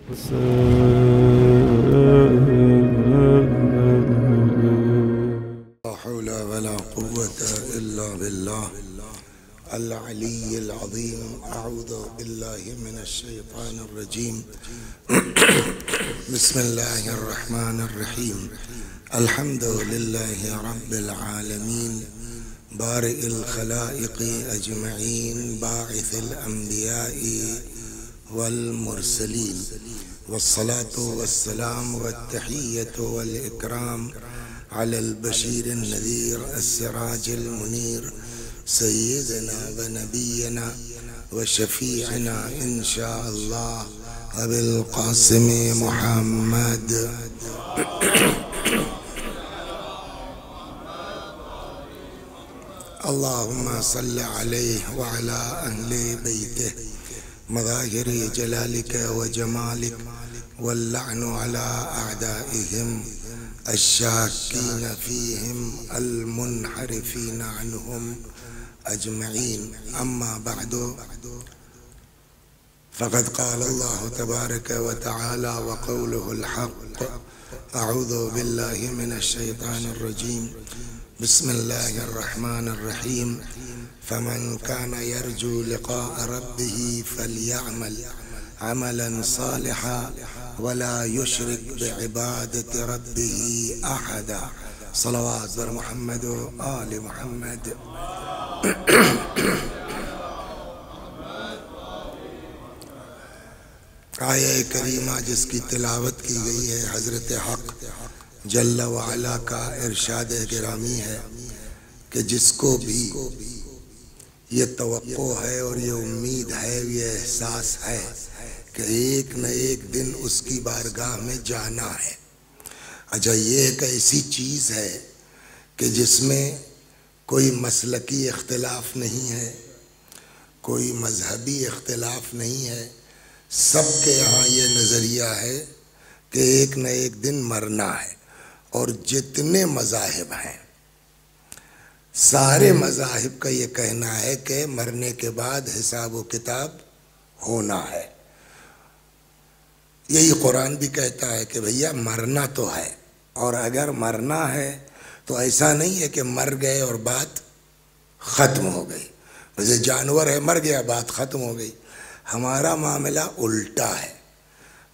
لا حول ولا قوة إلا بالله العلي العظيم. أعوذ بالله من الشيطان الرجيم. بسم الله الرحمن الرحيم. الحمد لله رب العالمين بارئ الخلائق أجمعين باعث الأنبياء والمرسلين، والصلاة والسلام والتحية والإكرام على البشير النذير السراج المنير سيدنا ونبينا وشفيعنا إن شاء الله أبي القاسم محمد. اللهم صل عليه وعلى أهل بيته مظاهر جلالك وجمالك، واللعن على أعدائهم الشاكين فيهم المنحرفين عنهم أجمعين. أما بعد، فقد قال الله تبارك وتعالى وقوله الحق: أعوذ بالله من الشيطان الرجيم. بسم الله الرحمن الرحيم. فمن كان يرجو لقاء ربه فليعمل عملا صالحا ولا يشرك بعبادة ربه أحدا. صلوات بر محمد وآل محمد. آیہ کریمہ جس کی تلاوت کی گئی ہے، حضرت حق جل وعلا کا ارشاد گرامی ہے کہ جس کو بھی یہ توقع ہے اور یہ امید ہے، یہ احساس ہے کہ ایک نہ ایک دن اس کی بارگاہ میں جانا ہے۔ اچھا، یہ ایک ایسی چیز ہے کہ جس میں کوئی مسلکی اختلاف نہیں ہے، کوئی مذہبی اختلاف نہیں ہے، سب کے یہاں یہ نظریہ ہے کہ ایک نہ ایک دن مرنا ہے۔ اور جتنے مذاہب ہیں، سارے مذاہب کا یہ کہنا ہے کہ مرنے کے بعد حساب و کتاب ہونا ہے۔ یہی قرآن بھی کہتا ہے کہ بھیا مرنا تو ہے، اور اگر مرنا ہے تو ایسا نہیں ہے کہ مر گئے اور بات ختم ہو گئی۔ جیسے جانور ہے، مر گیا بات ختم ہو گئی۔ ہمارا معاملہ الٹا ہے،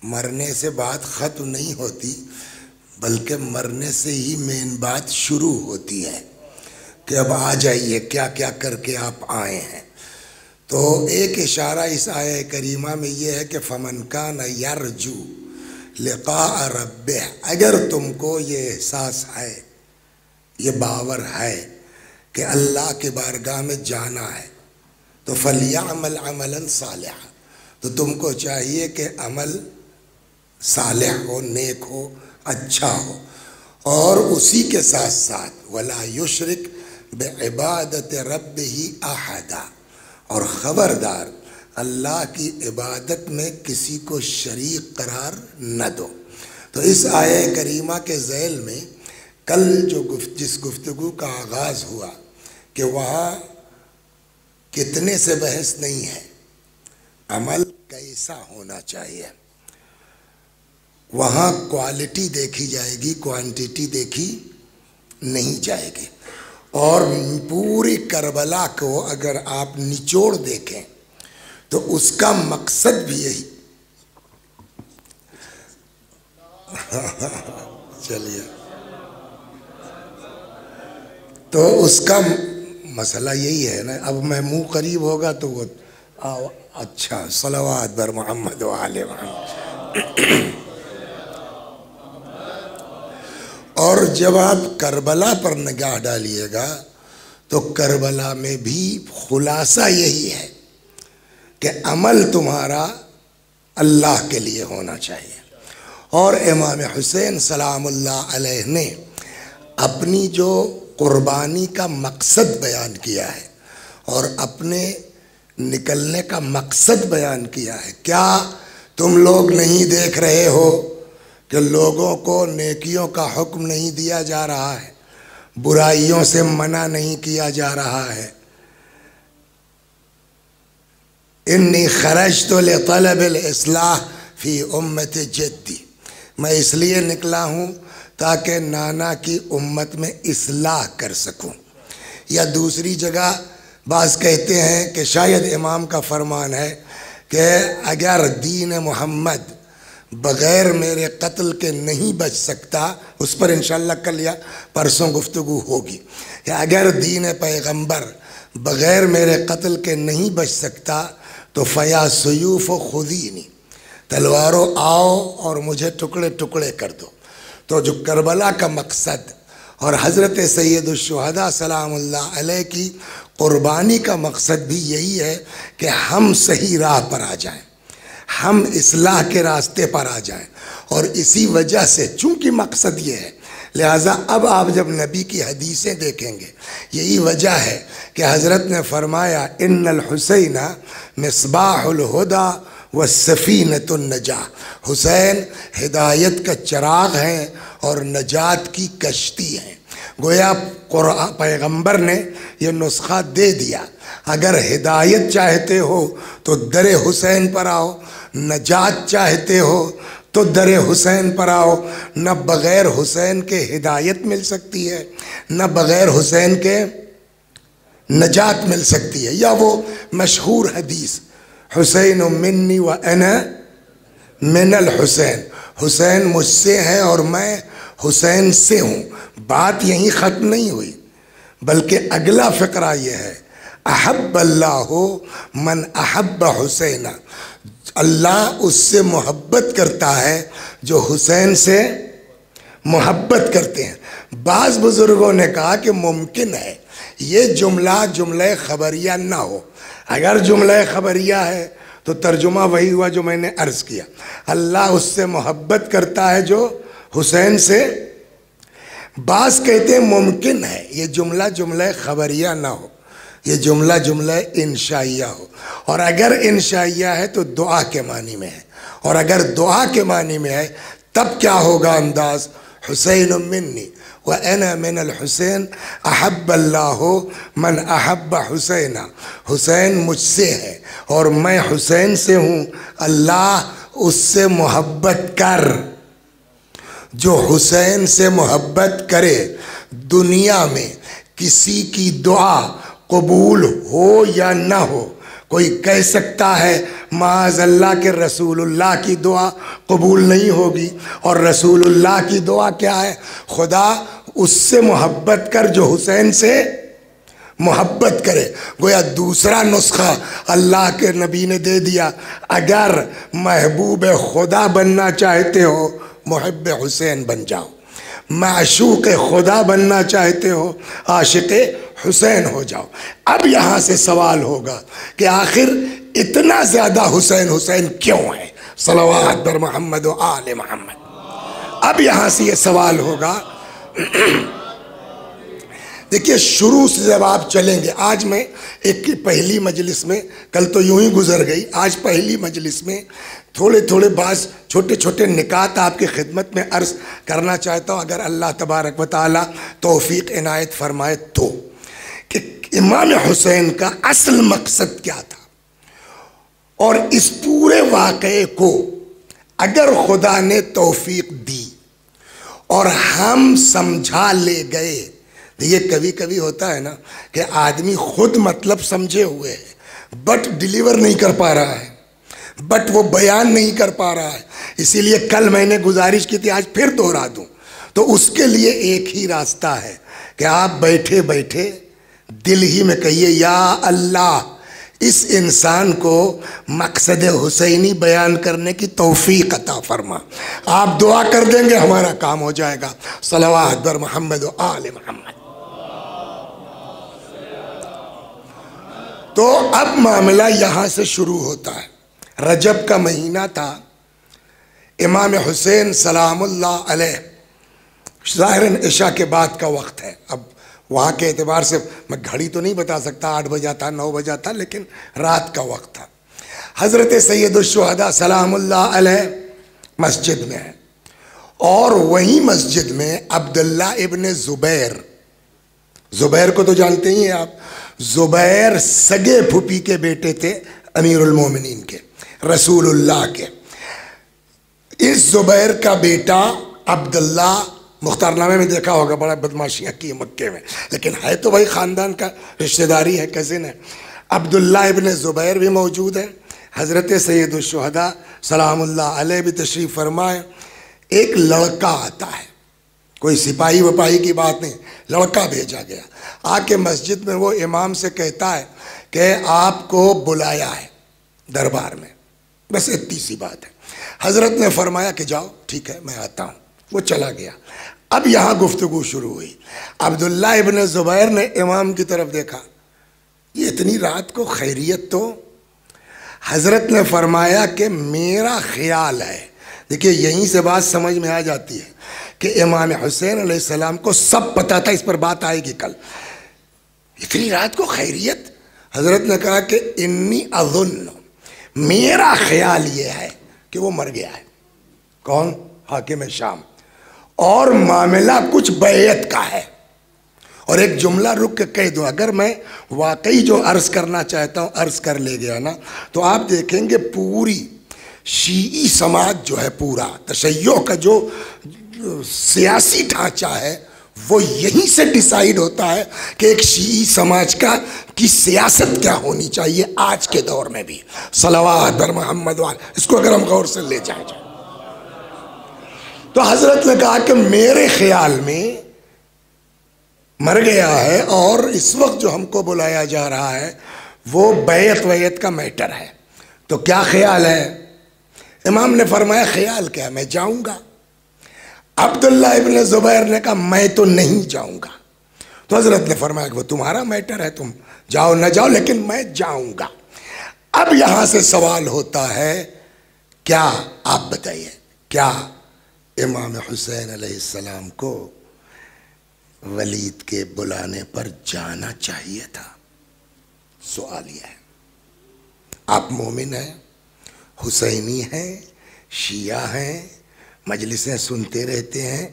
مرنے سے بات ختم نہیں ہوتی، بلکہ مرنے سے ہی مین بات شروع ہوتی ہے کہ اب آ جائیے، کیا کیا کر کے آپ آئے ہیں۔ تو ایک اشارہ اس آیہ کریمہ میں یہ ہے کہ فَمَنْ كَانَ يَرْجُو لِقَاءَ رَبِّهِ، اگر تم کو یہ احساس ہے، یہ باور ہے کہ اللہ کے بارگاہ میں جانا ہے، تو فَلْيَعْمَلْ عَمَلًا صَالِحًا، تو تم کو چاہیے کہ عمل صالح ہو، نیک ہو، اچھا ہو، اور اسی کے ساتھ ساتھ وَلَا يُشْرِكْ بِعِبَادَةِ رَبِّهِ أَحَدًا، اور خبردار اللہ کی عبادت میں کسی کو شریک قرار نہ دو۔ تو اس آیہ کریمہ کے ذیل میں کل جس گفتگو کا آغاز ہوا کہ وہاں کتنے سے بحث نہیں ہے، عمل کیسا ہونا چاہیے، وہاں کوالٹی دیکھی جائے گی، کوانٹیٹی دیکھی نہیں جائے گی۔ اور پوری کربلا کو اگر آپ نچوڑ دیکھیں تو اس کا مقصد بھی یہی چلیے، تو اس کا مسئلہ یہی ہے نا۔ اب میں منہ قریب ہوگا تو وہ اچھا، صلوات بر محمد و آل محمد۔ اور جب آپ کربلا پر نگاہ ڈالیے گا تو کربلا میں بھی خلاصہ یہی ہے کہ عمل تمہارا اللہ کے لیے ہونا چاہیے۔ اور امام حسین سلام اللہ علیہ نے اپنی جو قربانی کا مقصد بیان کیا ہے اور اپنے نکلنے کا مقصد بیان کیا ہے، کیا تم لوگ نہیں دیکھ رہے ہو کہ لوگوں کو نیکیوں کا حکم نہیں دیا جا رہا ہے، برائیوں سے منع نہیں کیا جا رہا ہے؟ انی خرجت لطلب الاصلاح فی امت جدی، میں اس لیے نکلا ہوں تاکہ نانا کی امت میں اصلاح کر سکوں۔ یا دوسری جگہ بعض کہتے ہیں کہ شاید امام کا فرمان ہے کہ اگر دین محمد بغیر میرے قتل کے نہیں بچ سکتا، اس پر انشاءاللہ کل یا پرسوں گفتگو ہوگی، کہ اگر دین پیغمبر بغیر میرے قتل کے نہیں بچ سکتا تو فیا سیوف خذینی، تلواروں آؤ اور مجھے ٹکڑے ٹکڑے کر دو۔ تو جو کربلا کا مقصد اور حضرت سید الشہداء سلام اللہ علیہ کی قربانی کا مقصد بھی یہی ہے کہ ہم صحیح راہ پر آ جائیں، ہم اصلاح کے راستے پر آ جائیں۔ اور اسی وجہ سے چونکہ مقصد یہ ہے، لہٰذا اب آپ جب نبی کی حدیثیں دیکھیں گے، یہی وجہ ہے کہ حضرت نے فرمایا ان الحسین مصباح الہدیٰ والسفینۃ النجاہ، حسین ہدایت کا چراغ ہے اور نجات کی کشتی ہے۔ گویا پیغمبر نے یہ نسخہ دے دیا، اگر ہدایت چاہتے ہو تو در حسین پر آؤ، نجات چاہتے ہو تو در حسین پر آؤ۔ نہ بغیر حسین کے ہدایت مل سکتی ہے، نہ بغیر حسین کے نجات مل سکتی ہے۔ یا وہ مشہور حدیث حسین منی و انا من الحسین، حسین مجھ سے ہے اور میں حسین سے ہوں۔ بات یہیں ختم نہیں ہوئی، بلکہ اگلا فقرہ یہ ہے احب اللہ من احب حسین، اللہ اس سے محبت کرتا ہے جو حسین سے محبت کرتے ہیں۔ بعض بزرگوں نے کہا کہ ممکن ہے یہ جملہ خبریہ نہ ہو، اگر جملہ خبریہ ہے تو ترجمہ وہی ہوا جو میں نے عرض کیا، اللہ اس سے محبت کرتا ہے جو حسین سے۔ بعض کہتے ہیں ممکن ہے یہ جملہ خبریہ نہ ہو، یہ جملہ انشائیہ ہو، اور اگر انشائیہ ہے تو دعا کے معنی میں ہے، اور اگر دعا کے معنی میں ہے تب کیا ہوگا انداز؟ حسین منی وَأَنَا مِنَ الْحُسَيْنِ أَحَبَّ اللَّهُ مَنْ أَحَبَّ حُسَيْنَ، حسین مجھ سے ہے اور میں حسین سے ہوں، اللہ اس سے محبت کر۔ جو حسین سے محبت کرے، دنیا میں کسی کی دعا قبول ہو یا نہ ہو، کوئی کہہ سکتا ہے معاذ اللہ کہ رسول اللہ کی دعا قبول نہیں ہوگی، اور رسول اللہ کی دعا کیا ہے؟ خدا اس سے محبت کر جو حسین سے محبت کرے۔ گویا دوسرا نسخہ اللہ کے نبی نے دے دیا، اگر محبوب خدا بننا چاہتے ہو محب حسین بن جاؤ، معشوق خدا بننا چاہتے ہو عاشق حسین ہو جاؤ۔ اب یہاں سے سوال ہوگا کہ آخر اتنا زیادہ حسین کیوں ہے؟ صلوات بر محمد و آل محمد۔ اب یہاں سے یہ سوال ہوگا، دیکھیے شروع سے جب آپ چلیں گے، آج میں ایک پہلی مجلس میں، کل تو یوں ہی گزر گئی، آج پہلی مجلس میں تھوڑے بعض چھوٹے نکات آپ کی خدمت میں عرض کرنا چاہتا ہوں، اگر اللہ تبارک و تعالی توفیق عنایت فرمائے تو، کہ امام حسین کا اصل مقصد کیا تھا، اور اس پورے واقعے کو اگر خدا نے توفیق دی اور ہم سمجھا لے گئے۔ یہ کبھی ہوتا ہے نا کہ آدمی خود مطلب سمجھے ہوئے ہے بٹ ڈیلیور نہیں کر پا رہا ہے، بٹ وہ بیان نہیں کر پا رہا ہے، اسی لیے کل میں نے گزارش کی تھی، آج پھر دہرا دوں۔ تو اس کے لیے ایک ہی راستہ ہے کہ آپ بیٹھے بیٹھے دل ہی میں کہیے یا اللہ اس انسان کو مقصد حسینی بیان کرنے کی توفیق عطا فرما۔ آپ دعا کر دیں گے ہمارا کام ہو جائے گا۔ صلوات بر محمد و آل محمد۔ تو اب معاملہ یہاں سے شروع ہوتا ہے۔ رجب کا مہینہ تھا، امام حسین سلام اللہ علیہ، ظاہراً عشاء کے بعد کا وقت ہے، اب وہاں کے اعتبار سے میں گھڑی تو نہیں بتا سکتا 8 بجا تھا 9 بجا تھا، لیکن رات کا وقت تھا۔ حضرت سید الشہداء سلام اللہ علیہ مسجد میں ہے، اور وہی مسجد میں عبداللہ ابن زبیر کو تو جانتے ہی ہیں آپ، زبیر سگے پھوپھی کے بیٹے تھے امیر المومنین کے، رسول اللہ کے۔ اس زبیر کا بیٹا عبداللہ، مختار نامے میں دیکھا ہوگا بڑا بدماشیاں کی مکے میں، لیکن ہے تو بھائی خاندان کا رشتہ داری ہے، کزن ہے۔ عبداللہ ابن زبیر بھی موجود ہے، حضرت سید الشہداء سلام اللہ علیہ بھی تشریف فرمائے۔ ایک لڑکا آتا ہے، کوئی سپاہی وپاہی کی بات نہیں، لڑکا بھیجا گیا، آ کے مسجد میں وہ امام سے کہتا ہے کہ آپ کو بلایا ہے دربار میں، بس اتنی سی بات ہے۔ حضرت نے فرمایا کہ جاؤ ٹھیک ہے میں آتا ہوں، وہ چلا گیا۔ اب یہاں گفتگو شروع ہوئی، عبداللہ ابن زبیر نے امام کی طرف دیکھا، یہ اتنی رات کو خیریت؟ تو حضرت نے فرمایا کہ میرا خیال ہے، دیکھیے یہیں سے بات سمجھ میں آ جاتی ہے کہ امام حسین علیہ السلام کو سب پتا تھا، اس پر بات آئے گی کل، اتنی رات کو خیریت؟ حضرت نے کہا کہ انی اظن، میرا خیال یہ ہے کہ وہ مر گیا ہے۔ کون؟ حاکم شام، اور معاملہ کچھ بیعت کا ہے۔ اور ایک جملہ رک کے کہہ دوں، اگر میں واقعی جو عرض کرنا چاہتا ہوں عرض کر لے گیا نا، تو آپ دیکھیں گے پوری شیعی سماج جو ہے، پورا تشیع کا جو سیاسی ڈھانچہ ہے، وہ یہیں سے ڈیسائیڈ ہوتا ہے کہ ایک شیعی سماج کی سیاست کیا ہونی چاہیے آج کے دور میں بھی۔ صلوات بر محمد وعلی، اس کو اگر ہم غور سے لے جائیں تو حضرت نے کہا کہ میرے خیال میں مر گیا ہے، اور اس وقت جو ہم کو بلایا جا رہا ہے وہ بیعت کا میٹر ہے، تو کیا خیال ہے؟ امام نے فرمایا خیال کیا، میں جاؤں گا۔ عبداللہ ابن زبیر نے کہا میں تو نہیں جاؤں گا۔ تو حضرت نے فرمایا کہ وہ تمہارا میٹر ہے، تم جاؤ نہ جاؤ، لیکن میں جاؤں گا۔ اب یہاں سے سوال ہوتا ہے، کیا آپ بتائیے، کیا امام حسین علیہ السلام کو ولید کے بلانے پر جانا چاہیے تھا؟ سوال یہ ہے۔ آپ مومن ہیں، حسینی ہیں، شیعہ ہیں، مجلسیں سنتے رہتے ہیں،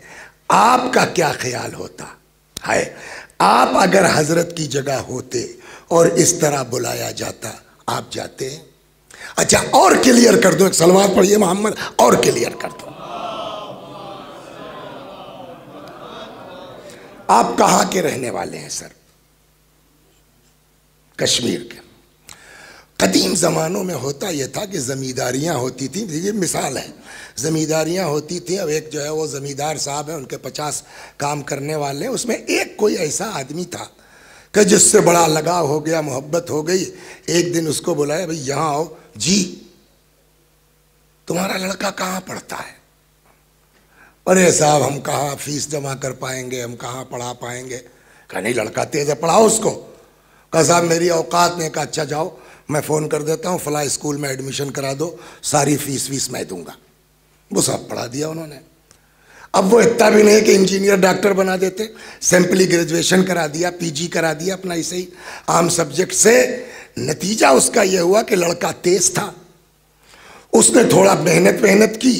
آپ کا کیا خیال ہوتا ہے؟ آپ اگر حضرت کی جگہ ہوتے اور اس طرح بلایا جاتا، آپ جاتے؟ اچھا اور کلیئر کر دو، ایک صلوات پڑھیے محمد، اور کلیئر کر دو، آپ کہاں کے رہنے والے ہیں سر؟ کشمیر کے۔ قدیم زمانوں میں ہوتا یہ تھا کہ زمینداریاں ہوتی تھیں، یہ مثال ہے، زمینداریاں ہوتی تھیں، اب ایک جو ہے وہ زمیندار صاحب ہیں، ان کے 50 کام کرنے والے ہیں، اس میں ایک کوئی ایسا آدمی تھا کہ جس سے بڑا لگاؤ ہو گیا، محبت ہو گئی۔ ایک دن اس کو بلایا، بھئی یہاں آؤ، جی تمہارا لڑکا کہاں پڑھتا ہے؟ ارے صاحب ہم کہاں فیس جمع کر پائیں گے، ہم کہاں پڑھا پائیں گے۔ کہا نہیں لڑکا تیز ہے، پڑھاؤ اس کو۔ کہا صاحب میری اوقات نے۔ کہا اچھا جاؤ میں فون کر دیتا ہوں، فلاں اسکول میں ایڈمیشن کرا دو، ساری فیس میں دوں گا۔ وہ سب پڑھا دیا انہوں نے۔ اب وہ اتنا بھی نہیں کہ انجینئر ڈاکٹر بنا دیتے، سمپلی گریجویشن کرا دیا، پی جی کرا دیا اپنا اسے ہی عام سبجیکٹ سے۔ نتیجہ اس کا یہ ہوا کہ لڑکا تیز تھا، اس نے تھوڑا محنت کی۔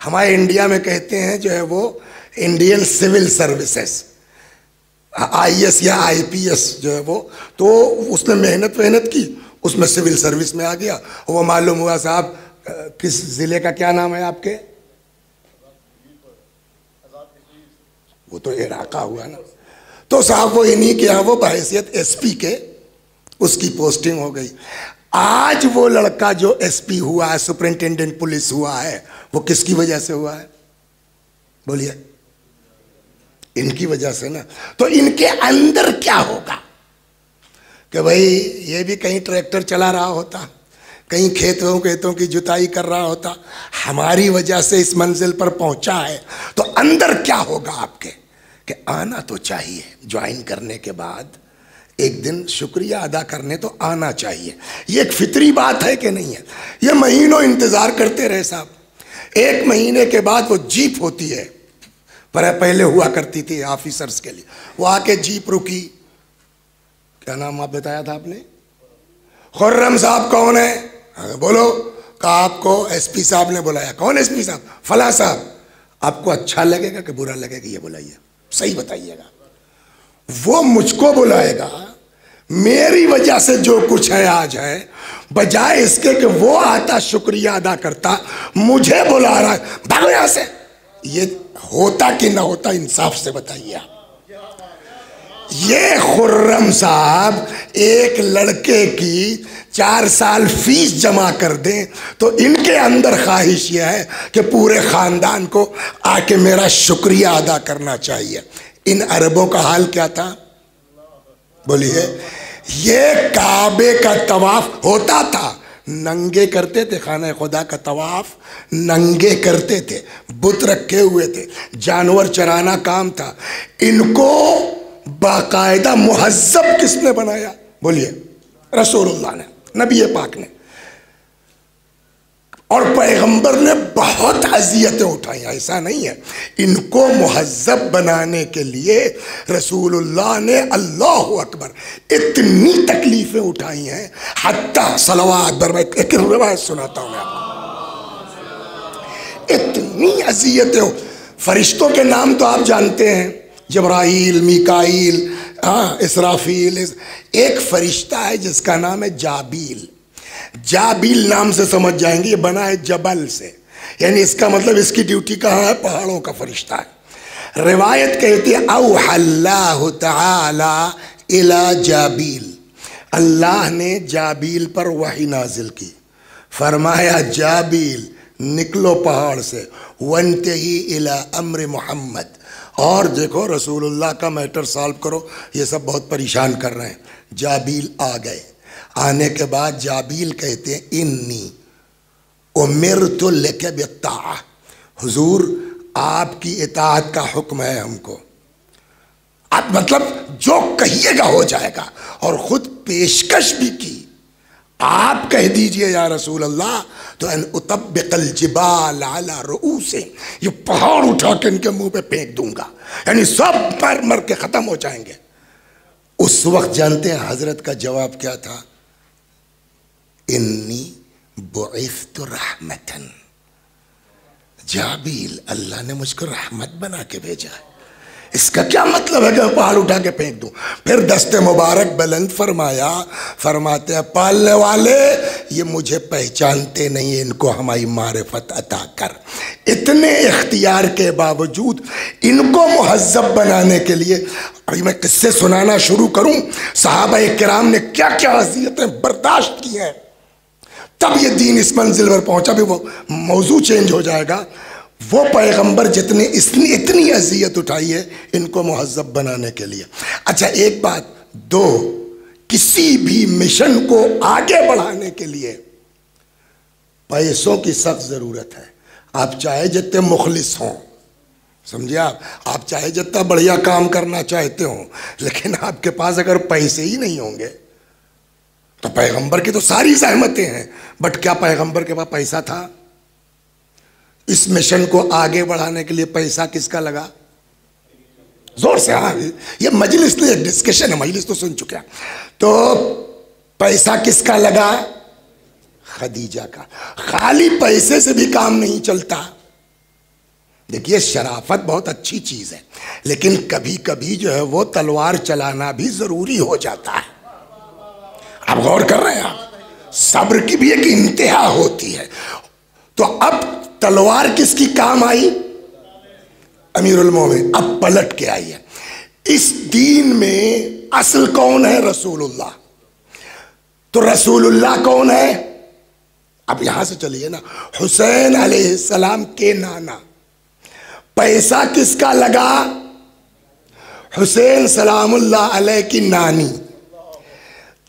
ہمارے انڈیا میں کہتے ہیں جو ہے وہ Indian civil services, I S یا آئی پی ایس جو ہے وہ، تو اس نے محنت کی، اس میں سول سروس میں آ گیا۔ وہ معلوم ہوا صاحب کس ضلع کا کیا نام ہے آپ کے؟ وہ تو علاقہ ہوا نا، تو صاحب وہ انہی کے یہاں وہ بحیثیت ایس پی کے اس کی پوسٹنگ ہو گئی۔ آج وہ لڑکا جو ایس پی ہوا ہے، سپرنٹینڈنٹ پولیس ہوا ہے، وہ کس کی وجہ سے ہوا ہے؟ بولیے، ان کی وجہ سے نا۔ تو ان کے اندر کیا ہوگا کہ بھئی یہ بھی کہیں ٹریکٹر چلا رہا ہوتا، کہیں کھیتوں کی جتائی کر رہا ہوتا، ہماری وجہ سے اس منزل پر پہنچا ہے، تو اندر کیا ہوگا آپ کے کہ آنا تو چاہیے، جوائن کرنے کے بعد ایک دن شکریہ ادا کرنے تو آنا چاہیے۔ یہ ایک فطری بات ہے کہ نہیں ہے؟ یہ مہینوں انتظار کرتے رہے صاحب، ایک مہینے کے بعد وہ جیپ ہوتی ہے، پہلے ہوا کرتی تھی آفیسرز کے لیے، وہ آ کے جیپ رکی، کیا نام آپ بتایا تھا آپ نے؟ خرم صاحب کون ہے؟ بولو۔ کہا آپ کو ایس پی صاحب نے بلایا۔ کون ایس پی صاحب؟ فلاں صاحب۔ آپ کو اچھا لگے گا کہ برا لگے گا؟ یہ بلائیے، صحیح بتائیے گا۔ وہ مجھ کو بلائے گا، میری وجہ سے جو کچھ ہے آج ہے، بجائے اس کے کہ وہ آتا شکریہ ادا کرتا، مجھے بلا رہا ہے، بھاگو یہاں سے۔ یہ ہوتا کہ نہ ہوتا، انصاف سے بتائیے آپ۔ یہ خرم صاحب ایک لڑکے کی 4 سال فیس جمع کر دیں تو ان کے اندر خواہش یہ ہے کہ پورے خاندان کو آ کے میرا شکریہ ادا کرنا چاہیے۔ ان عربوں کا حال کیا تھا؟ بولیے۔ یہ کعبے کا طواف ہوتا تھا، ننگے کرتے تھے، خانہ خدا کا طواف ننگے کرتے تھے، بت رکھے ہوئے تھے، جانور چرانا کام تھا۔ ان کو باقاعدہ مہذب کس نے بنایا؟ بولیے، رسول اللہ نے، نبی پاک نے، اور پیغمبر نے بہت اذیتیں اٹھائیں، ایسا نہیں ہے۔ ان کو مہذب بنانے کے لیے رسول اللہ نے، اللہ اکبر، اتنی تکلیفیں اٹھائی ہیں، حتیٰ صلوات بر، میں ایک روایت سناتا ہوں میں آپ کو، اتنی اذیتیں۔ فرشتوں کے نام تو آپ جانتے ہیں، جبرائیل، میکائیل، اسرافیل۔ ایک فرشتہ ہے جس کا نام ہے جابیل۔ جابیل نام سے سمجھ جائیں گے یہ بنا ہے جبل سے، یعنی اس کا مطلب اس کی ڈیوٹی کہاں ہے؟ پہاڑوں کا فرشتہ ہے۔ روایت کہتی ہے اوحی اللہ تعالی الی جابیل، اللہ نے جابیل پر وحی نازل کی، فرمایا جابیل نکلو پہاڑ سے، وانتہی الی امر محمد، اور دیکھو رسول اللہ کا میٹر سالو کرو، یہ سب بہت پریشان کر رہے ہیں۔ جابیل آ گئے، آنے کے بعد جابیل کہتے ہیں انی امرت لک بالطاعہ، حضور آپ کی اطاعت کا حکم ہے ہم کو، آپ مطلب جو کہیے گا ہو جائے گا، اور خود پیشکش بھی کی، آپ کہہ دیجئے یا رسول اللہ تو ان اطبق الجبال علی رؤوسہم، یہ پہاڑ اٹھا کے ان کے منہ پہ پھینک دوں گا، یعنی سب مر کے ختم ہو جائیں گے۔ اس وقت جانتے ہیں حضرت کا جواب کیا تھا؟ انی بعثت رحمتن، جابیل اللہ نے مجھ کو رحمت بنا کے بھیجا ہے، اس کا کیا مطلب ہے کہ میں پہاڑ اٹھا کے پھینک دوں؟ پھر دست مبارک بلند فرمایا، فرماتے ہیں پالنے والے یہ مجھے پہچانتے نہیں، ان کو ہماری معرفت عطا کر۔ اتنے اختیار کے باوجود ان کو مہذب بنانے کے لیے، ابھی میں قصے سنانا شروع کروں صحابہ کرام نے کیا کیا اذیتیں برداشت کی ہیں، تب یہ دین اس منزل پر پہنچا۔ بھی وہ موضوع چینج ہو جائے گا۔ وہ پیغمبر جتنے اتنی اذیت اٹھائی ہے ان کو مہذب بنانے کے لیے۔ اچھا ایک بات، دو، کسی بھی مشن کو آگے بڑھانے کے لیے پیسوں کی سخت ضرورت ہے۔ آپ چاہے جتنے مخلص ہوں، سمجھے آپ چاہے جتنا بڑھیا کام کرنا چاہتے ہوں، لیکن آپ کے پاس اگر پیسے ہی نہیں ہوں گے تو پیغمبر کی تو ساری زحمتیں ہیں، بٹ کیا پیغمبر کے پاس پیسہ تھا؟ اس مشن کو آگے بڑھانے کے لیے پیسہ کس کا لگا؟ زور سے، ہاں یہ مجلس نہیں، ڈسکشن ہے، مجلس تو سن چکے ہیں۔ تو پیسہ کس کا لگا؟ خدیجہ کا۔ خالی پیسے سے بھی کام نہیں چلتا۔ دیکھیے شرافت بہت اچھی چیز ہے، لیکن کبھی کبھی جو ہے وہ تلوار چلانا بھی ضروری ہو جاتا ہے۔ آپ غور کر رہے ہیں؟ آپ صبر کی بھی ایک انتہا ہوتی ہے۔ تو اب تلوار کس کی کام آئی؟ امیر المومنین۔ اب پلٹ کے آئی ہے۔ اس دین میں اصل کون ہے؟ رسول اللہ۔ تو رسول اللہ کون ہے؟ اب یہاں سے چلیے نا، حسین علیہ السلام کے نانا۔ پیسہ کس کا لگا؟ حسین سلام اللہ علیہ کی نانی۔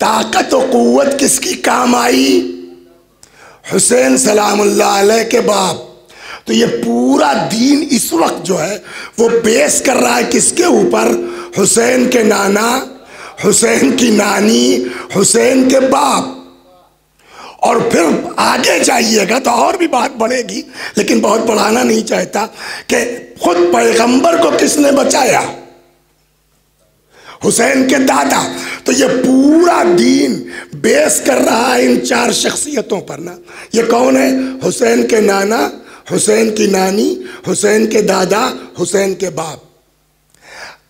طاقت و قوت کس کی کام آئی؟ حسین سلام اللہ علیہ کے باپ۔ تو یہ پورا دین اس وقت جو ہے وہ بیس کر رہا ہے کس کے اوپر؟ حسین کے نانا، حسین کی نانی، حسین کے باپ۔ اور پھر آگے جائیے گا تو اور بھی بات بڑھے گی، لیکن بہت بڑھانا نہیں چاہتا کہ خود پیغمبر کو کس نے بچایا؟ حسین کے دادا۔ تو یہ پورا دین بیس کر رہا ہے ان چار شخصیتوں پر نا۔ یہ کون ہے؟ حسین کے نانا، حسین کی نانی، حسین کے دادا، حسین کے باپ۔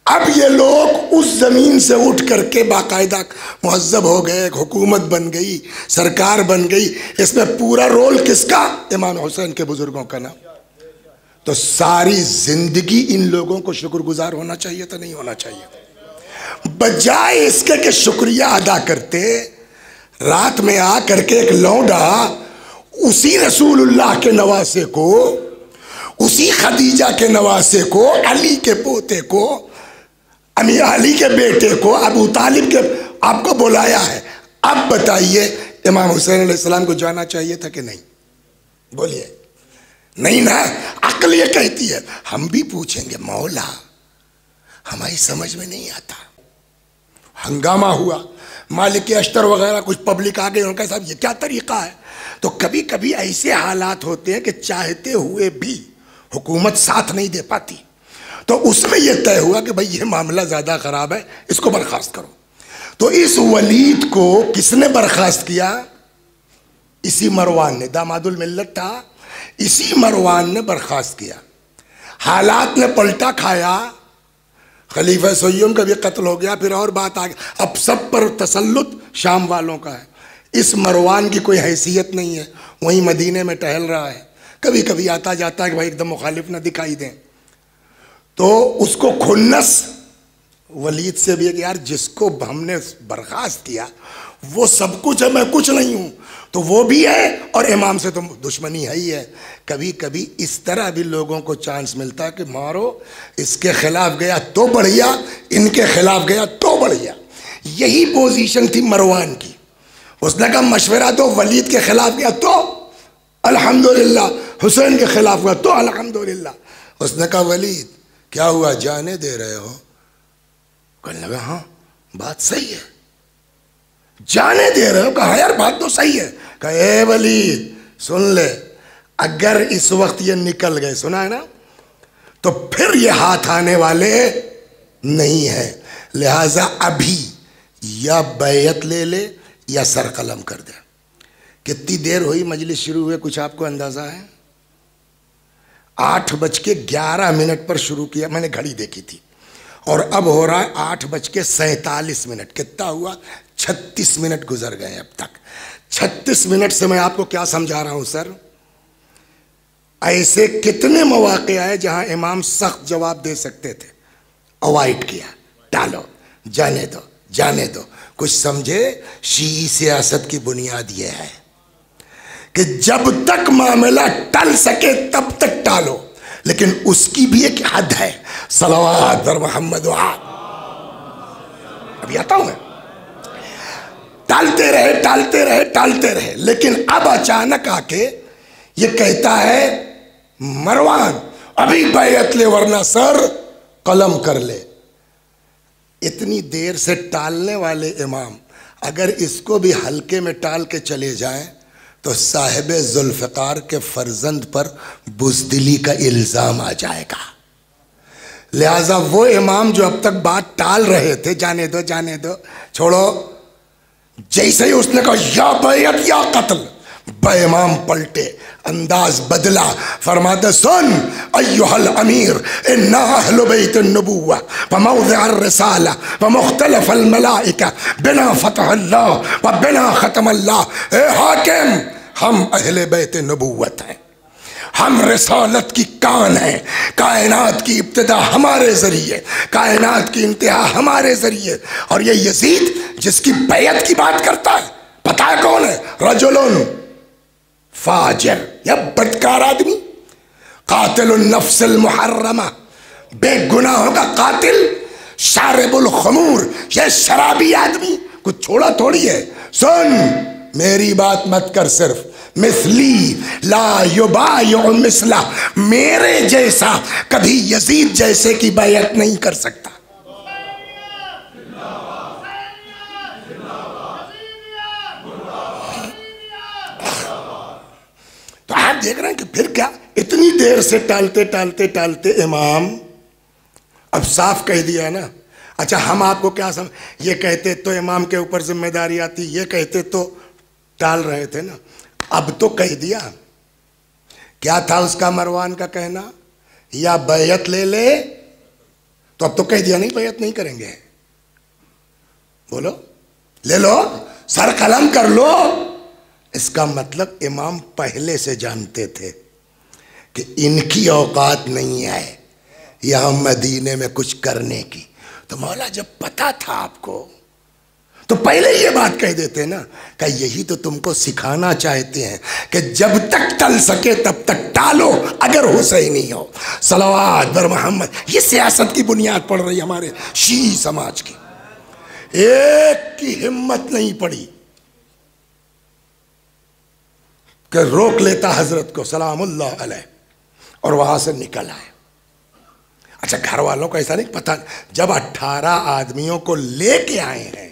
اب یہ لوگ اس زمین سے اٹھ کر کے باقاعدہ مہذب ہو گئے، ایک حکومت بن گئی، سرکار بن گئی. اس میں پورا رول کس کا؟ امام حسین کے بزرگوں کا نا. تو ساری زندگی ان لوگوں کو شکر گزار ہونا چاہیے تھا، نہیں ہونا چاہیے؟ بجائے اس کے کہ شکریہ ادا کرتے، رات میں آ کر کے ایک لونڈا اسی رسول اللہ کے نواسے کو، اسی خدیجہ کے نواسے کو، علی کے پوتے کو، امیر علی کے بیٹے کو، ابو طالب کے، آپ کو بلایا ہے. اب بتائیے امام حسین علیہ السلام کو جانا چاہیے تھا کہ نہیں؟ بولیے. نہیں نا. عقل یہ کہتی ہے. ہم بھی پوچھیں گے مولا ہماری سمجھ میں نہیں آتا. ہنگامہ ہوا، مالک اشتر وغیرہ کچھ پبلک آ گئی، ان کا صاحب یہ کیا طریقہ ہے؟ تو کبھی کبھی ایسے حالات ہوتے ہیں کہ چاہتے ہوئے بھی حکومت ساتھ نہیں دے پاتی. تو اس میں یہ طے ہوا کہ بھئی یہ معاملہ زیادہ خراب ہے، اس کو برخاست کرو. تو اس ولید کو کس نے برخاست کیا؟ اسی مروان نے. داماد الملت تھا، اسی مروان نے برخاست کیا. حالات نے پلٹا کھایا، خلیفہ سیم کا بھی قتل ہو گیا. پھر اور بات آ گئی، اب سب پر تسلط شام والوں کا ہے. اس مروان کی کوئی حیثیت نہیں ہے، وہیں مدینے میں ٹہل رہا ہے، کبھی کبھی آتا جاتا ہے کہ بھائی ایک دم مخالف نہ دکھائی دیں. تو اس کو کھنس ولید سے بھی ہے کہ یار جس کو ہم نے برخاست کیا وہ سب کچھ ہے، میں کچھ نہیں ہوں. تو وہ بھی ہے اور امام سے تو دشمنی ہے ہی ہے. کبھی کبھی اس طرح بھی لوگوں کو چانس ملتا ہے کہ مارو، اس کے خلاف گیا تو بڑھیا، ان کے خلاف گیا تو بڑھیا. یہی پوزیشن تھی مروان کی. اس نے کہا مشورہ دو، ولید کے خلاف گیا تو الحمدللہ، حسین کے خلاف گیا تو الحمدللہ. اس نے کہا ولید کیا ہوا، جانے دے رہے ہو؟ کہنے لگا ہاں بات صحیح ہے. جانے دے رہے ہو؟ کہا یار بات تو صحیح ہے. کہا اے ولید سن لے، اگر اس وقت یہ نکل گئے، سنا ہے نا، تو پھر یہ ہاتھ آنے والے نہیں ہیں. لہذا ابھی یا بیعت لے لے یا سر قلم کر دے. کتنی دیر ہوئی مجلس شروع ہوئے کچھ آپ کو اندازہ ہے؟ 8:11 پر شروع کیا، میں نے گھڑی دیکھی تھی، اور اب ہو رہا ہے 8:47. کتنا ہوا؟ 36 منٹ گزر گئے اب تک. 36 منٹ سے میں آپ کو کیا سمجھا رہا ہوں سر؟ ایسے کتنے مواقع آئے جہاں امام سخت جواب دے سکتے تھے، اوائڈ کیا، ٹالو، جانے دو جانے دو. کچھ سمجھے؟ شیعی سیاست کی بنیاد یہ ہے کہ جب تک معاملہ ٹل سکے تب تک ٹالو، لیکن اس کی بھی ایک حد ہے. صلوات بر محمد و آل. ابھی آتا ہوں میں. ٹالتے رہے ٹالتے رہے ٹالتے رہے، لیکن اب اچانک آ کے یہ کہتا ہے مروان ابھی بیعت لے ورنہ سر قلم کر لے. اتنی دیر سے ٹالنے والے امام اگر اس کو بھی ہلکے میں ٹال کے چلے جائیں تو صاحب ذوالفقار کے فرزند پر بزدلی کا الزام آ جائے گا. لہذا وہ امام جو اب تک بات ٹال رہے تھے، جانے دو جانے دو چھوڑو، جیسے ہی اس نے کہا یا بیعت یا قتل، بے امام پلٹے، انداز بدلا. فرماتے سن ایھا الامیر انا اہل بیت النبوہ فموضع الرسالہ فمختلف الملائکہ بنا فتح اللہ و بنا ختم اللہ. اے حاکم ہم اہل بیت نبوت ہیں، ہم رسالت کی کان ہیں، کائنات کی ابتدا ہمارے ذریعے، کائنات کی انتہا ہمارے ذریعے. اور یہ یزید جس کی بیعت کی بات کرتا ہے، پتہ ہے کون ہے؟ رجل فاجر، یا بدکار آدمی، قاتل النفس المحرمہ، بے گناہوں کا قاتل، شارب الخمور، یہ شرابی آدمی. کچھ چھوڑا تھوڑی ہے. سن میری بات مت کر، صرف مثلی لا یبایع مثلہ، میرے جیسا کبھی یزید جیسے کی بیعت نہیں کر سکتا. تو آپ دیکھ رہے ہیں کہ پھر کیا اتنی دیر سے ٹالتے ٹالتے ٹالتے امام اب صاف کہہ دیا نا. اچھا ہم آپ کو کیا یہ کہتے تو امام کے اوپر ذمہ داری آتی، یہ کہتے تو ٹال رہے تھے نا. اب تو کہہ دیا. کیا تھا اس کا مروان کا کہنا؟ یا بیعت لے لے. تو اب تو کہہ دیا نہیں بیعت نہیں کریں گے. بولو, لے لو, سر قلم کر لو. اس کا مطلب امام پہلے سے جانتے تھے کہ ان کی اوقات نہیں ہے یہاں مدینے میں کچھ کرنے کی. تو مولا جب پتا تھا آپ کو تو پہلے یہ بات کہہ دیتے نا کہ یہی تو تم کو سکھانا چاہتے ہیں کہ جب تک ٹل سکے تب تک ٹالو اگر حسینی ہو. صلوات بر محمد. یہ سیاست کی بنیاد پڑ رہی ہمارے شیعی سماج کی. ایک کی ہمت نہیں پڑی کہ روک لیتا حضرت کو سلام اللہ علیہ اور وہاں سے نکل آئے. اچھا, گھر والوں کو ایسا نہیں پتا. جب 18 آدمیوں کو لے کے آئے ہیں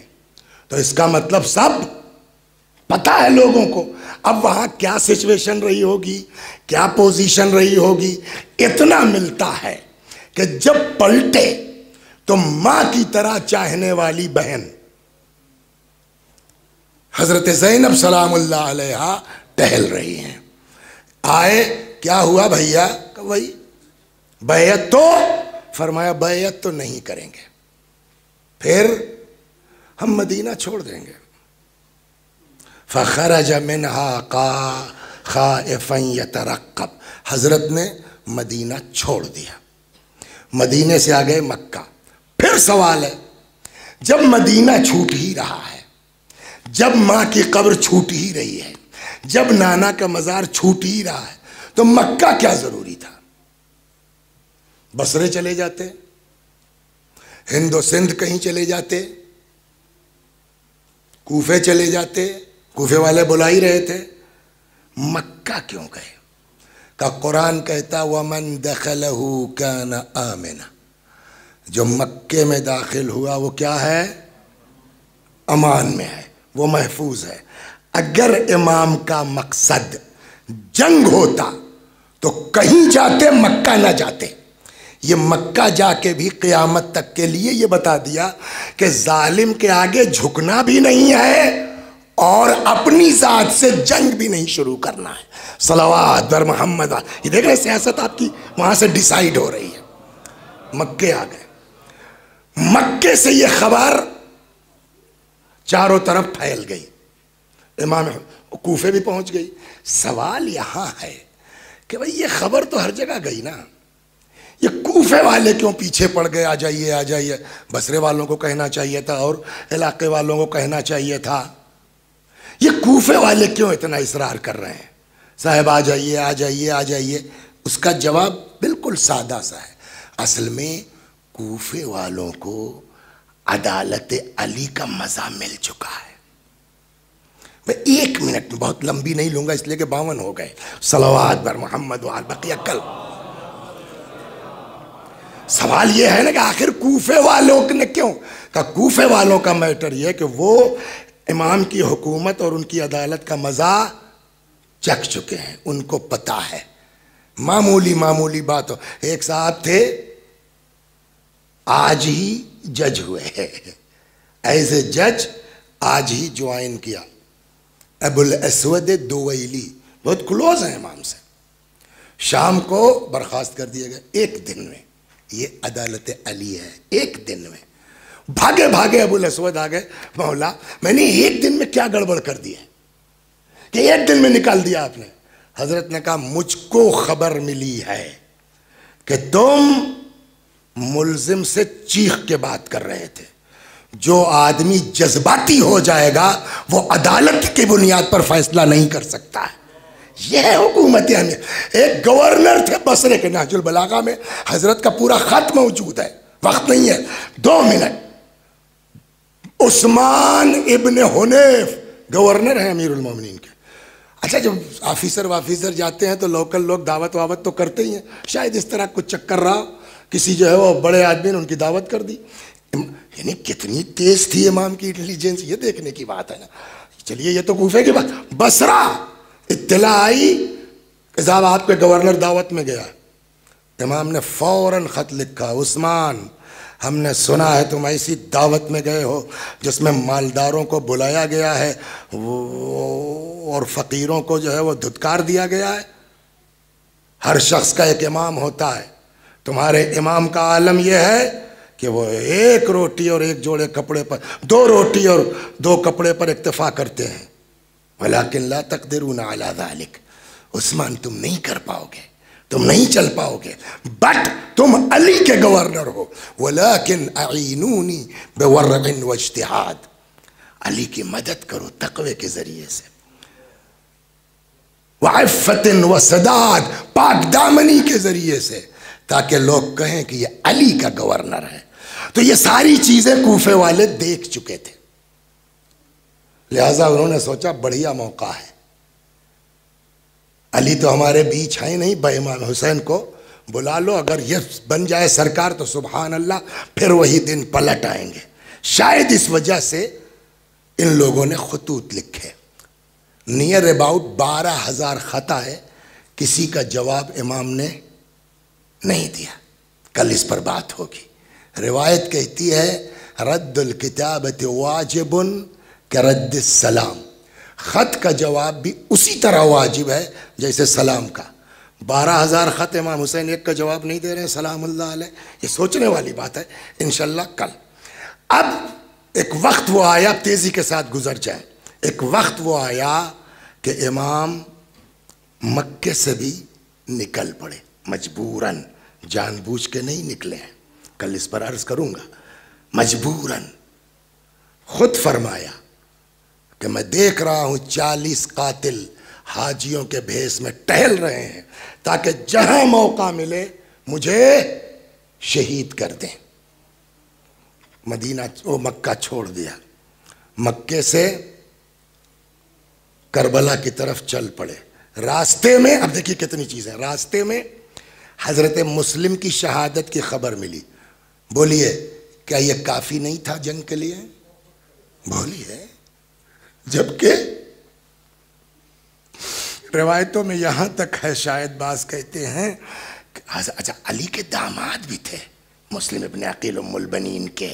تو اس کا مطلب سب پتا ہے لوگوں کو. اب وہاں کیا سچویشن رہی ہوگی, کیا پوزیشن رہی ہوگی, اتنا ملتا ہے کہ جب پلٹے تو ماں کی طرح چاہنے والی بہن حضرت زینب سلام اللہ علیہا ٹہل رہی ہیں. آئے, کیا ہوا بھیا؟ کہ وہی بیعت تو. فرمایا بیعت تو نہیں کریں گے, پھر ہم مدینہ چھوڑ دیں گے. فخرج منها خائفا يترقب. حضرت نے مدینہ چھوڑ دیا, مدینے سے آ گئے مکہ. پھر سوال ہے, جب مدینہ چھوٹ ہی رہا ہے, جب ماں کی قبر چھوٹ ہی رہی ہے, جب نانا کا مزار چھوٹ ہی رہا ہے, تو مکہ کیا ضروری تھا؟ بصرے چلے جاتے, ہند و سندھ کہیں چلے جاتے, کوفے چلے جاتے, کوفے والے بلا ہی رہے تھے. مکہ کیوں گئے؟ کہ قرآن کہتا وَمَن دَخَلَهُ كَانَ آمِنًا. جو مکے میں داخل ہوا وہ کیا ہے؟ امان میں ہے, وہ محفوظ ہے. اگر امام کا مقصد جنگ ہوتا تو کہیں جاتے, مکہ نہ جاتے. یہ مکہ جا کے بھی قیامت تک کے لیے یہ بتا دیا کہ ظالم کے آگے جھکنا بھی نہیں ہے اور اپنی ذات سے جنگ بھی نہیں شروع کرنا ہے. صلوات بر محمد. یہ دیکھ رہے سیاست آپ کی وہاں سے ڈیسائیڈ ہو رہی ہے. مکے آ گئے, مکے سے یہ خبر چاروں طرف پھیل گئی, امام کوفے بھی پہنچ گئی. سوال یہاں ہے کہ بھئی یہ خبر تو ہر جگہ گئی نا, یہ کوفے والے کیوں پیچھے پڑ گئے؟ آ جائیے آ جائیے. بصرے والوں کو کہنا چاہیے تھا اور علاقے والوں کو کہنا چاہیے تھا. یہ کوفے والے کیوں اتنا اصرار کر رہے ہیں صاحب آ جائیے آ جائیے آ جائیے؟ اس کا جواب بالکل سادہ سا ہے. اصل میں کوفے والوں کو عدالت علی کا مزہ مل چکا ہے. میں 1 منٹ میں, بہت لمبی نہیں لوں گا اس لیے کہ 52 ہو گئے. صلوات بر محمد وآل بقیہ. کل سوال یہ ہے نا کہ آخر کوفے والوں نے کیوں؟ کہ کوفے والوں کا میٹر یہ کہ وہ امام کی حکومت اور ان کی عدالت کا مزہ چکھ چکے ہیں, ان کو پتا ہے. معمولی بات ہو. ایک صاحب تھے آج ہی جج ہوئے, ایز اے جج آج ہی جوائن کیا, ابو الاسود دویلی, بہت کلوز ہیں امام سے. شام کو برخاست کر دیے گئے 1 دن میں. یہ عدالت علی ہے. 1 دن میں بھاگے بھاگے ابو الاسود آ گئے, مولا میں نے 1 دن میں کیا گڑبڑ کر دی ہے کہ 1 دن میں نکال دیا آپ نے؟ حضرت نے کہا مجھ کو خبر ملی ہے کہ تم ملزم سے چیخ کے بات کر رہے تھے. جو آدمی جذباتی ہو جائے گا وہ عدالت کی بنیاد پر فیصلہ نہیں کر سکتا ہے. یہ ہے حکومت عامیہ. ایک گورنر تھے بصرے کے, نہج البلاغہ میں حضرت کا پورا خط موجود ہے, وقت نہیں ہے, 2 منٹ. عثمان ابن حنیف گورنر ہیں امیر المومنین کے. اچھا جب آفیسر جاتے ہیں تو لوکل لوگ دعوت وعوت تو کرتے ہی ہیں. شاید اس طرح کچھ چکر رہا, کسی جو ہے وہ بڑے آدمی نے ان کی دعوت کر دی. یعنی کتنی تیز تھی امام کی انٹیلیجنس, یہ دیکھنے کی بات ہے نا. چلیے یہ تو کوفے کی بات. بصرہ اطلاع آئی کہ صاحب آپ کے گورنر دعوت میں گیا. امام نے فوراً خط لکھا, عثمان ہم نے سنا ہے تم ایسی دعوت میں گئے ہو جس میں مالداروں کو بلایا گیا ہے اور فقیروں کو جو ہے وہ دھتکار دیا گیا ہے. ہر شخص کا ایک امام ہوتا ہے, تمہارے امام کا عالم یہ ہے کہ وہ ایک روٹی اور ایک جوڑے کپڑے پر، دو روٹی اور دو کپڑے پر اکتفا کرتے ہیں. ولیکن لا تقدرون علی ذلک، عثمان تم نہیں کر پاؤ گے، تم نہیں چل پاؤ گے، بٹ تم علی کے گورنر ہو. ولیکن اعینونی بورع واجتہاد، علی کی مدد کرو تقوی کے ذریعے سے، وعفت وسداد، پاک دامنی کے ذریعے سے، تاکہ لوگ کہیں کہ یہ علی کا گورنر ہے. تو یہ ساری چیزیں کوفے والے دیکھ چکے تھے، لہذا انہوں نے سوچا بڑھیا موقع ہے، علی تو ہمارے بیچ ہیں نہیں، امام حسین کو بلا لو، اگر یہ بن جائے سرکار تو سبحان اللہ، پھر وہی دن پلٹ آئیں گے. شاید اس وجہ سے ان لوگوں نے خطوط لکھے، نیئر اباؤٹ 12,000 خط آئے، کسی کا جواب امام نے نہیں دیا. کل اس پر بات ہوگی. روایت کہتی ہے رد الکتابت واجب کرد السلام، خط کا جواب بھی اسی طرح واجب ہے جیسے سلام کا. 12,000 خط، امام حسین ایک کا جواب نہیں دے رہے ہیں سلام اللہ علیہ. یہ سوچنے والی بات ہے، انشاءاللہ کل. اب ایک وقت وہ آیا، تیزی کے ساتھ گزر جائے، ایک وقت وہ آیا کہ امام مکے سے بھی نکل پڑے، مجبوراً، جان بوجھ کے نہیں نکلے ہیں، کل اس پر عرض کروں گا. مجبوراً خود فرمایا کہ میں دیکھ رہا ہوں 40 قاتل حاجیوں کے بھیس میں ٹہل رہے ہیں، تاکہ جہاں موقع ملے مجھے شہید کر دیں. مکہ چھوڑ دیا، مکے سے کربلا کی طرف چل پڑے. راستے میں اب دیکھیے کتنی چیزیں، راستے میں حضرت مسلم کی شہادت کی خبر ملی. بولیے کیا یہ کافی نہیں تھا جنگ کے لیے؟ بولیے. جبکہ روایتوں میں یہاں تک ہے، شاید بعض کہتے ہیں کہ اچھا علی کے داماد بھی تھے، مسلم ابن عقیل ام البنین کے.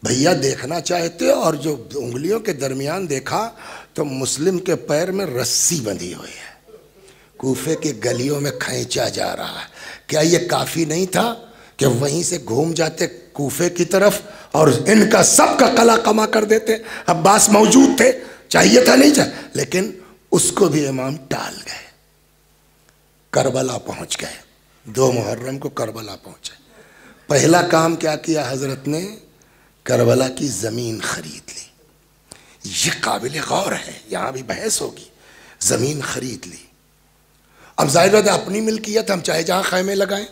بھیا دیکھنا چاہتے، اور جو انگلیوں کے درمیان دیکھا تو مسلم کے پیر میں رسی بندھی ہوئی ہے، کوفے کی گلیوں میں کھینچا جا رہا ہے. کیا یہ کافی نہیں تھا کہ وہیں سے گھوم جاتے کوفے کی طرف اور ان کا سب کا قلع قما کر دیتے؟ عباس موجود تھے، چاہیے تھا نہیں چاہیے، لیکن اس کو بھی امام ٹال گئے. کربلا پہنچ گئے، 2 محرم کو کربلا پہنچے. پہلا کام کیا کیا حضرت نے؟ کربلا کی زمین خرید لی. یہ قابل غور ہے، یہاں بھی بحث ہوگی. زمین خرید لی. اب ظاہر ہے اپنی ملکیت، ہم چاہے جہاں خیمے لگائیں،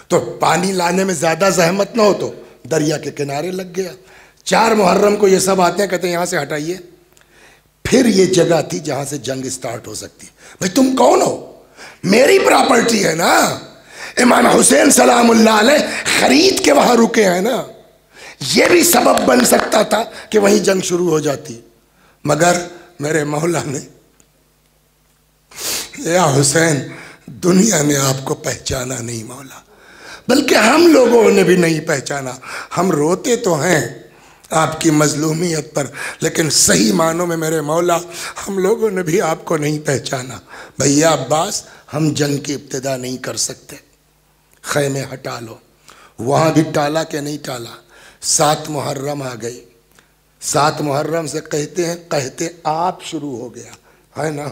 تو پانی لانے میں زیادہ زحمت نہ ہو تو دریا کے کنارے لگ گیا. 4 محرم کو یہ سب آتے ہیں، کہتے ہیں یہاں سے ہٹائیے. پھر یہ جگہ تھی جہاں سے جنگ سٹارٹ ہو سکتی ہے. بھئی تم کون ہو؟ میری پراپرٹی ہے نا، امام حسین سلام اللہ علیہ خرید کے وہاں رکے ہیں نا. یہ بھی سبب بن سکتا تھا کہ وہیں جنگ شروع ہو جاتی، مگر میرے مولا نے، یا حسین دنیا نے آپ کو پہچانا نہیں مولا، بلکہ ہم لوگوں نے بھی نہیں پہچانا. ہم روتے تو ہیں آپ کی مظلومیت پر، لیکن صحیح معنوں میں میرے مولا ہم لوگوں نے بھی آپ کو نہیں پہچانا. بھیا عباس ہم جنگ کی ابتدا نہیں کر سکتے، خیمے ہٹا لو. وہاں بھی ٹالا کہ نہیں ٹالا. 7 محرم آ گئی. 7 محرم سے کہتے ہیں کہتے آپ شروع ہو گیا ہے نا.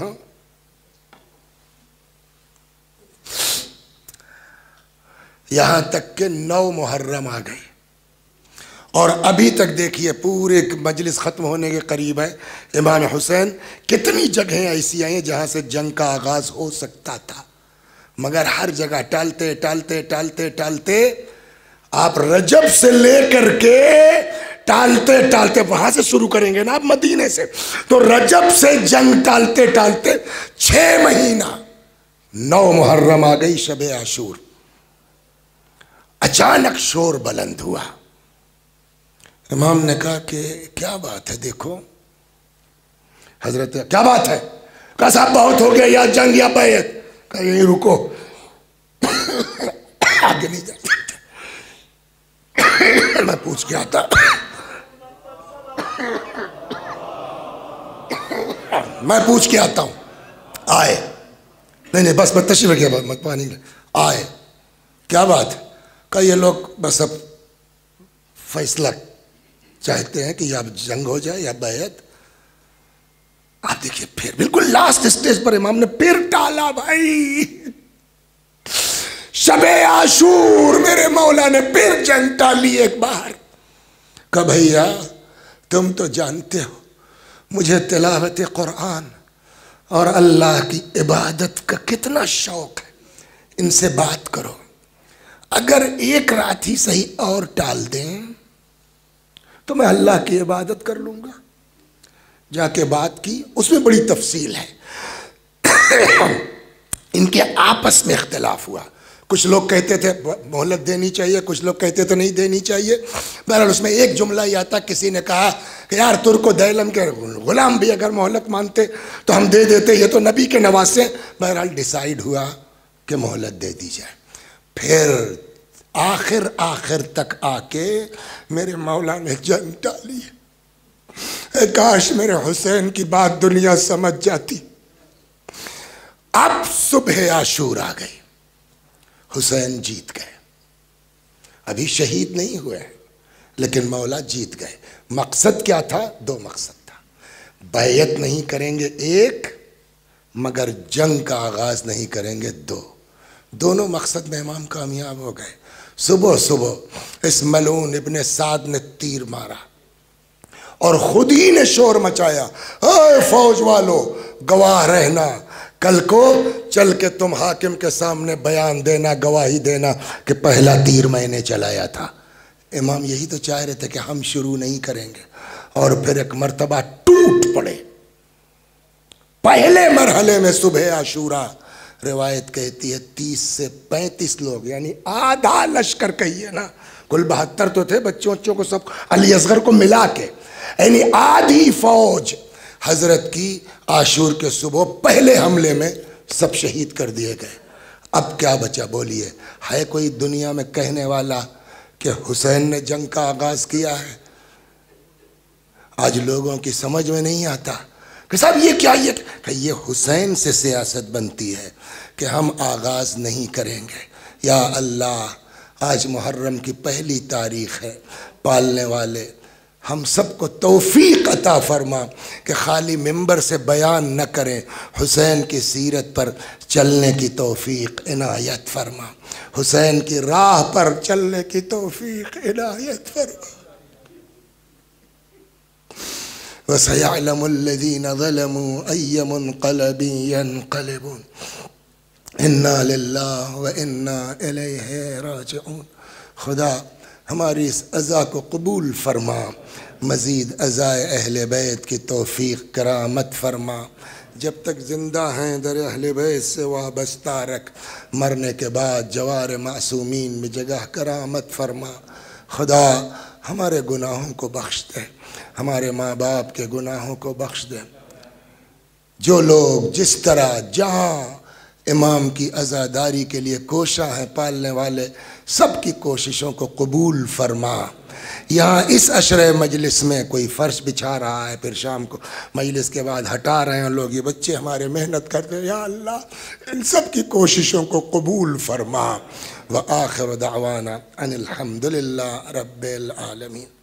یہاں تک کہ 9 محرم آ گئی، اور ابھی تک دیکھیے پورے مجلس ختم ہونے کے قریب ہے. امام حسین کتنی جگہیں ایسی آئی ہیں جہاں سے جنگ کا آغاز ہو سکتا تھا، مگر ہر جگہ ٹالتے ٹالتے ٹالتے ٹالتے آپ رجب سے لے کر کے ٹالتے ٹالتے، وہاں سے شروع کریں گے نا آپ مدینے سے، تو رجب سے جنگ ٹالتے ٹالتے 6 مہینہ 9 محرم آ گئی، شب عاشور. اچانک شور بلند ہوا. امام نے کہا کہ کیا بات ہے؟ دیکھو حضرت کیا بات ہے؟ کہا صاحب بہت ہو گیا، یا جنگ یا بیعت. کہا یہیں رکو، آگے نہیں جا سکتے، میں پوچھ کے آتا. میں پوچھ کے آتا ہوں. آئے، نہیں بس تشریف رکھیے، مت پانی آئے. کیا بات ہے؟ کہ یہ لوگ بس اب فیصلہ چاہتے ہیں کہ یا جنگ ہو جائے یا بیعت. آپ دیکھیے پھر بالکل لاسٹ سٹیج پر امام نے پھر ٹالا. بھائی شب عاشور میرے مولا نے پھر جنگ ٹالی ایک بار. کہ بھیا تم تو جانتے ہو مجھے تلاوت قرآن اور اللہ کی عبادت کا کتنا شوق ہے. ان سے بات کرو، اگر ایک رات ہی صحیح اور ٹال دیں تو میں اللہ کی عبادت کر لوں گا. جا کے بات کی، اس میں بڑی تفصیل ہے. ان کے آپس میں اختلاف ہوا. کچھ لوگ کہتے تھے مہلت دینی چاہیے، کچھ لوگ کہتے تھے نہیں دینی چاہیے. بہرحال اس میں ایک جملہ یہ آتا، کسی نے کہا کہ یار ترک و دیلم کے غلام بھی اگر مہلت مانتے تو ہم دے دیتے، یہ تو نبی کے نواسے. بہرحال ڈیسائیڈ ہوا کہ مہلت دے دی جائے. پھر آخر تک آ کے میرے مولا نے جنگ ڈالی. کاش میرے حسین کی بات دنیا سمجھ جاتی. اب صبح عاشور آ گئی، حسین جیت گئے. ابھی شہید نہیں ہوئے لیکن مولا جیت گئے. مقصد کیا تھا؟ 2 مقصد تھا. بیعت نہیں کریں گے 1، مگر جنگ کا آغاز نہیں کریں گے 2. دونوں مقصد میں امام کامیاب ہو گئے. صبح اس ملعون ابن سعد نے تیر مارا اور خود ہی نے شور مچایا، اے فوج والو گواہ رہنا، کل کو چل کے تم حاکم کے سامنے بیان دینا، گواہی دینا کہ پہلا تیر میں نے چلایا تھا. امام یہی تو چاہ رہے تھے کہ ہم شروع نہیں کریں گے. اور پھر ایک مرتبہ ٹوٹ پڑے. پہلے مرحلے میں صبح عاشورہ روایت کہتی ہے 30 سے 35 لوگ، یعنی آدھا لشکر کہیے نا، کل 72 تو تھے، بچوں کو سب علی اصغر کو ملا کے، یعنی آدھی فوج حضرت کی عاشور کے صبح پہلے حملے میں سب شہید کر دیے گئے. اب کیا بچا بولیے؟ ہے کوئی دنیا میں کہنے والا کہ حسین نے جنگ کا آغاز کیا ہے؟ آج لوگوں کی سمجھ میں نہیں آتا کہ صاحب یہ کیا، یہ حسین سے سیاست بنتی ہے کہ ہم آغاز نہیں کریں گے. یا اللہ، آج محرم کی پہلی تاریخ ہے. پالنے والے ہم سب کو توفیق عطا فرما کہ خالی ممبر سے بیان نہ کریں، حسین کی سیرت پر چلنے کی توفیق عنایت فرما، حسین کی راہ پر چلنے کی توفیق عنایت فرما. وَسَيَعْلَمُ الَّذِينَ ظَلَمُوا أَيَّ مُنْقَلَبٍ يَنْقَلِبُونَ اِنَّا لِلَّهِ وَإِنَّا إِلَيْهِ رَاجِعُونَ. خدا ہماری اس عزا کو قبول فرما، مزید عزائے اہل بیت کی توفیق کرامت فرما. جب تک زندہ ہیں در اہل بیت سے وابستہ رکھ، مرنے کے بعد جوار معصومین میں جگہ کرامت فرما. خدا ہمارے گناہوں کو بخش دے، ہمارے ماں باپ کے گناہوں کو بخش دے. جو لوگ جس طرح جہاں امام کی عزاداری کے لیے کوشاں ہیں، پالنے والے سب کی کوششوں کو قبول فرما. یہاں اس عشرہ مجلس میں کوئی فرش بچھا رہا ہے، پھر شام کو مجلس کے بعد ہٹا رہے ہیں لوگ، یہ بچے ہمارے محنت کرتے ہیں، یا اللہ ان سب کی کوششوں کو قبول فرما. وآخر دعوانا ان الحمد للہ رب العالمین.